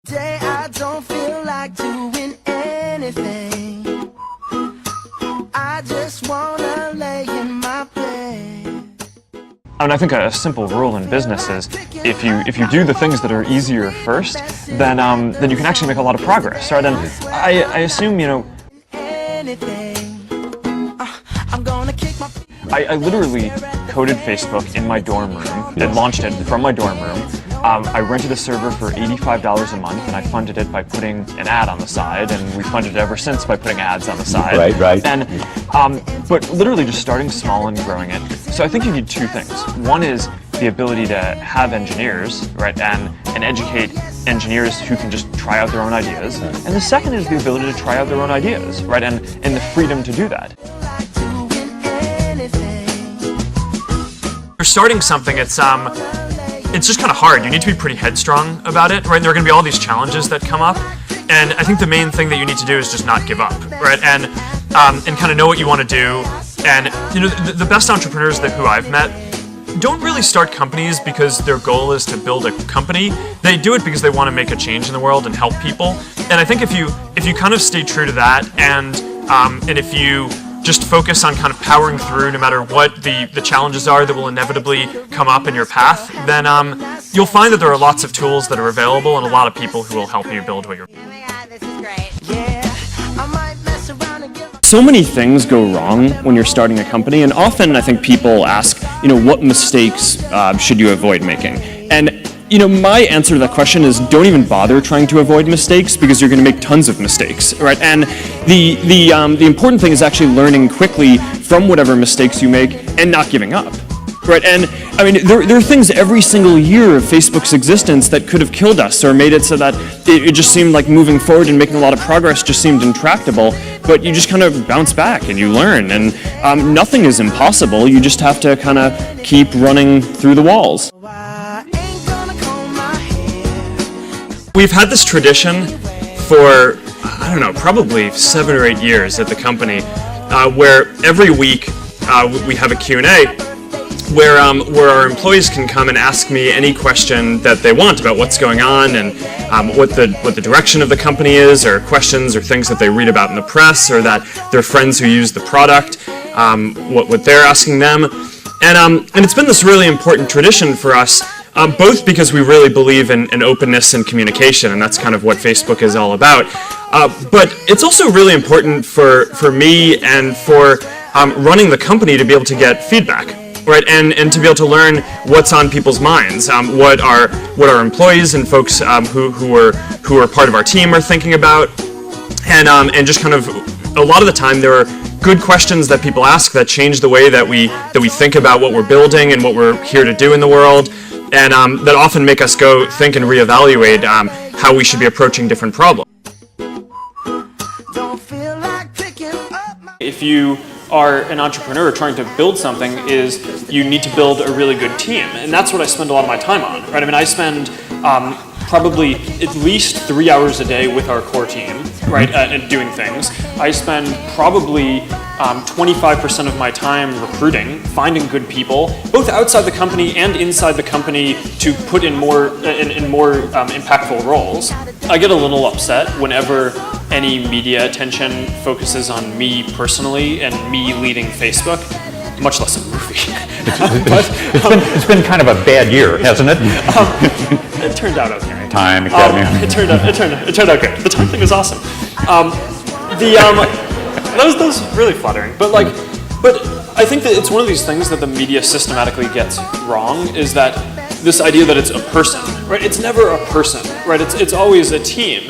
Today I don't feel like doing anything. I just wanna lay in my bed. I think a simple rule in business is if you do the things that are easier first, then you can actually make a lot of progress, right? And I assume, you know, I literally coded Facebook in my dorm room and launched it from my dorm room. I rented a server for $85 a month, and I funded it by putting an ad on the side, and we funded it ever since by putting ads on the side. Right. And but literally just starting small and growing it. So I think you need two things. One is the ability to have engineers, right, and educate engineers who can just try out their own ideas. And the second is the ability to try out their own ideas, right, and the freedom to do that. You're starting something, it's just kind of hard. You need to be pretty headstrong about it, right? And there are going to be all these challenges that come up, and I think the main thing that you need to do is just not give up, right? And kind of know what you want to do. And you know, the best entrepreneurs who I've met don't really start companies because their goal is to build a company. They do it because they want to make a change in the world and help people. And I think if you kind of stay true to that, and if you just focus on kind of powering through no matter what the challenges are that will inevitably come up in your path, then you'll find that there are lots of tools that are available and a lot of people who will help you build what you're. Oh my God, this is great. So many things go wrong when you're starting a company, and often I think people ask, you know, what mistakes should you avoid making? And you know, my answer to that question is don't even bother trying to avoid mistakes, because you're going to make tons of mistakes, right? And the important thing is actually learning quickly from whatever mistakes you make and not giving up, right? And I mean, there are things every single year of Facebook's existence that could have killed us or made it so that it just seemed like moving forward and making a lot of progress just seemed intractable. But you just kind of bounce back and you learn, and nothing is impossible. You just have to kind of keep running through the walls. We've had this tradition for, I don't know, probably 7 or 8 years at the company, where every week we have a Q&A where our employees can come and ask me any question that they want about what's going on and what the direction of the company is, or questions or things that they read about in the press, or that their friends who use the product, what they're asking them. And it's been this really important tradition for us, both because we really believe in openness and communication, and that's kind of what Facebook is all about. But it's also really important for me and for running the company to be able to get feedback, right? And to be able to learn what's on people's minds, what our employees and folks who are part of our team are thinking about, and just kind of a lot of the time there are good questions that people ask that change the way that we think about what we're building and what we're here to do in the world. And that often make us go think and reevaluate how we should be approaching different problems. If you are an entrepreneur trying to build something, is you need to build a really good team, and that's what I spend a lot of my time on, right? I mean, I spend probably at least 3 hours a day with our core team, right, and doing things. I spend probably 25% of my time recruiting, finding good people, both outside the company and inside the company, to put in more impactful roles. I get a little upset whenever any media attention focuses on me personally and me leading Facebook, much less a movie. It's been kind of a bad year, hasn't it? It turned out okay. Time, Academy. It turned out good. The time thing was awesome. That was really flattering. But I think that it's one of these things that the media systematically gets wrong, is that this idea that it's a person, right? It's never a person, right? It's always a team.